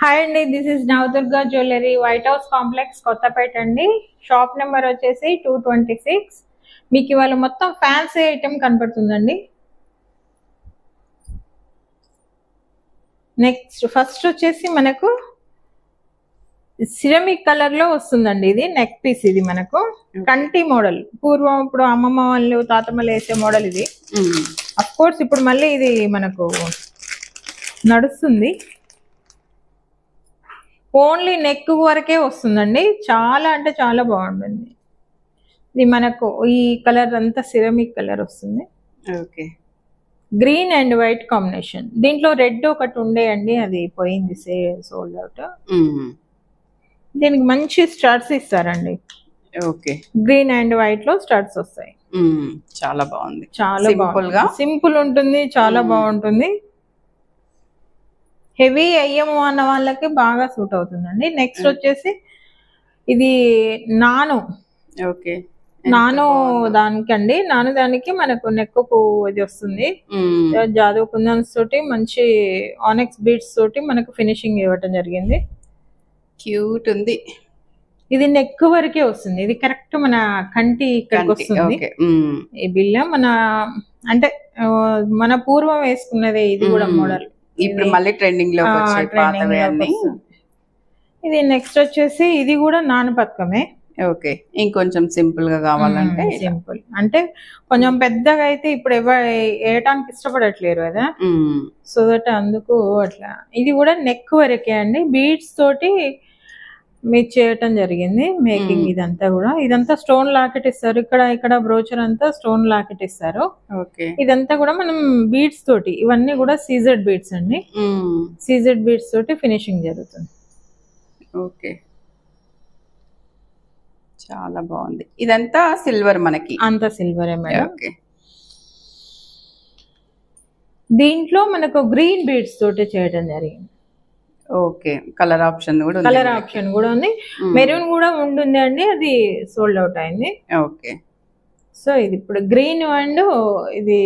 Hi అండి, this is Navadurga jewellery, white house complex, Kothapeta అండి. Shop number వచ్చేసి 226. మీకు ఇవాళ మొత్తం ఫ్యాన్సీ ఐటెం కనపడుతుందండి. నెక్స్ట్ ఫస్ట్ వచ్చేసి మనకు సిరమిక్ కలర్ లో వస్తుందండి. ఇది నెక్ పీస్. ఇది మనకు కంటి మోడల్. పూర్వం ఇప్పుడు అమ్మమ్మ వాళ్ళు తాతమ్మలు వేసే మోడల్ ఇది. అఫ్ కోర్స్ ఇప్పుడు మళ్ళీ ఇది మనకు నడుస్తుంది. ఓన్లీ నెక్ వరకే వస్తుందండి. చాలా అంటే చాలా బాగుంటుంది. ఇది మనకు ఈ కలర్ అంతా సిరమిక్ కలర్ వస్తుంది. Okay, green and white combination. దీంట్లో రెడ్ ఒకటి ఉండే అండి, అది పోయింది, సోల్డ్ అవుట్. దీనికి మంచి స్టడ్స్ ఇస్తారండి. ఓకే, గ్రీన్ అండ్ వైట్ లో స్టడ్స్ వస్తాయి. చాలా బాగుంది. చాలా బాగా సింపుల్ ఉంటుంది. చాలా బాగుంటుంది. హెవీ అయ్యము అన్న వాళ్ళకి బాగా సూట్ అవుతుందండి. నెక్స్ట్ వచ్చేసి ఇది నాను. ఓకే, నాను దానికండి. నాను దానికి మనకు నెక్కు ఇది వస్తుంది. జాదవ్ కుందన్స్ తోటి మంచి ఆనెక్స్ బీడ్స్ తోటి మనకు ఫినిషింగ్ ఇవ్వటం జరిగింది. క్యూట్ ఉంది. ఇది నెక్ వరకే వస్తుంది. ఇది కరెక్ట్ మన కంటి ఇక్కడికి వస్తుంది. ఈ బిల్ల మన అంటే మన పూర్వం వేసుకున్నదే. ఇది కూడా మోడల్ ఇప్పుడు మళ్ళీ ట్రెండింగ్ లో ఇది. నెక్స్ట్ వచ్చేసి ఇది కూడా నాన్న పథకమే. ఓకే, ఇంకొంచెం సింపుల్ గా కావాలంటే సింపుల్ అంటే కొంచెం పెద్దగా అయితే ఇప్పుడు వేయటానికి ఇష్టపడట్లేరు కదా, సో దట్ అందుకు అట్లా. ఇది కూడా నెక్ వరకే అండి. బీడ్స్ తోటి మీకు చేయటం జరిగింది మేకింగ్. ఇదంతా స్టోన్ లాకెట్ ఇస్తారు. ఇక్కడ బ్రోచర్ అంతా స్టోన్ లాకెట్ ఇస్తారు. ఇదంతా కూడా మనం బీడ్స్ తోటి, ఇవన్నీ కూడా సీజెడ్ బీడ్స్ అండి. సీజెడ్ బీడ్స్ తోటి ఫినిషింగ్ జరుగుతుంది. ఓకే, చాలా బాగుంది. ఇదంతా సిల్వర్, మనకి అంతా సిల్వరే మేడం. దీంట్లో మనకు గ్రీన్ బీడ్స్ తోటి చేయడం జరిగింది. ఓకే, కలర్ ఆప్షన్ కూడా ఉంది. మెరూన్ కూడా ఉంటుంది అండి, అది సోల్డ్ అవుట్ అయింది. ఓకే, సో ఇది ఇప్పుడు గ్రీన్ అండ్ ఇది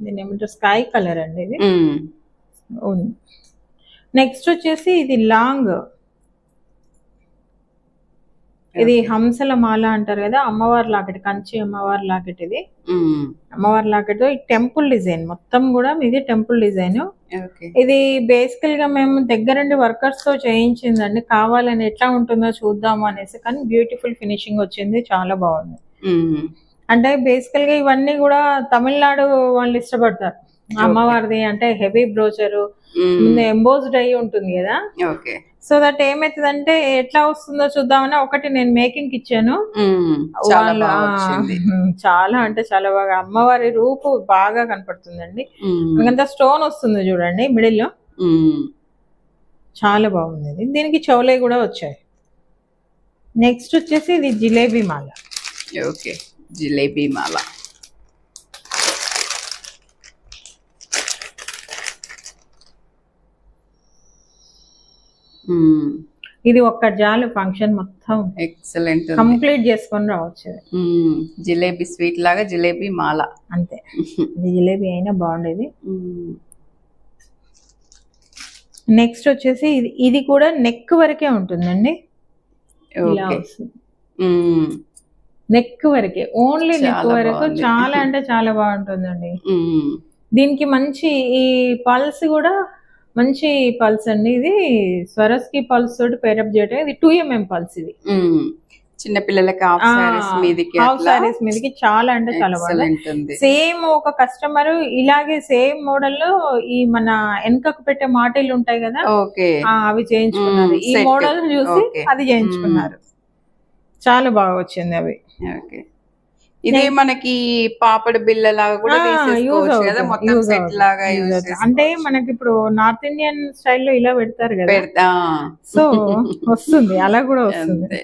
దీని ఏమంటారు, స్కై కలర్ అండి. ఇది ఉంది. నెక్స్ట్ వచ్చేసి ఇది లాంగ్. ఇది హంసల మాల అంటారు కదా, అమ్మవారి లాకెట్, కంచి అమ్మవారి లాకెట్. ఇది అమ్మవారి లాకెట్. ఈ టెంపుల్ డిజైన్ మొత్తం కూడా ఇది టెంపుల్ డిజైన్. ఇది బేసికల్ గా మేము దగ్గరుండి వర్కర్స్ తో చేయించిందండి. కావాలని ఎట్లా ఉంటుందో చూద్దాము అనేసి, కానీ బ్యూటిఫుల్ ఫినిషింగ్ వచ్చింది. చాలా బాగుంది. అంటే బేసికల్ గా ఇవన్నీ కూడా తమిళనాడు వాళ్ళు ఇష్టపడతారు. అమ్మవారిది అంటే హెవీ బ్రోచరు, ఎంబోజ్డ్ అయి ఉంటుంది కదా. సో దట్ ఏమైతుందంటే ఎట్లా వస్తుందో చూద్దామని ఒకటి నేను మేకింగ్ ఇచ్చాను. చాలా అంటే చాలా బాగా అమ్మవారి రూపు బాగా కనపడుతుందండి. అంతా స్టోన్ వస్తుంది చూడండి మిడిల్ లో. చాలా బాగుంది. దీనికి చౌలే కూడా వచ్చాయి. నెక్స్ట్ వచ్చేసి ఇది జిలేబీ మాల. ఓకే, జిలేబీ మాల. ఇది ఒక్క జాలు ఫంక్షన్ మొత్తం ఎక్సలెంట్ కంప్లీట్ చేసుకొని రావచ్చు. జిలేబీ స్వీట్ లాగా జిలేబీ మాల అంతే. ఇది జిలేబీ అయినా బాగుండేది. నెక్స్ట్ వచ్చేసి ఇది కూడా నెక్ వరకే ఉంటుందండి. ఇలా వస్తుంది. నెక్ వరకే, ఓన్లీ నెక్ వరకు. చాలా అంటే చాలా బాగుంటుందండి. దీనికి మంచి ఈ పల్స్ కూడా మంచి పల్స్ అండి. ఇది స్వరస్కి పల్స్ తోటి పేరప్ చేయటం. ఇది 2mm పల్స్. ఇది చిన్న పిల్లలకి హాఫ్ సారీస్ మీదకి చాలా అంటే చాలా బాగుంది. సేమ్ ఒక కస్టమర్ ఇలాగే సేమ్ మోడల్ లో ఈ మన వెనకకు పెట్టే మాటలు ఉంటాయి కదా, అవి చేయించుకున్నారు. ఈ మోడల్ చూసి అది చేయించుకున్నారు. చాలా బాగా వచ్చింది అవి. ఇదే మనకి పాపడ బిల్ల లాగా కూడా మొత్తం సెట్ లాగా అంటే మనకి ఇప్పుడు నార్త్ ఇండియన్ స్టైల్లో ఇలా పెడతారు కదా, సో వస్తుంది. అలా కూడా వస్తుంది.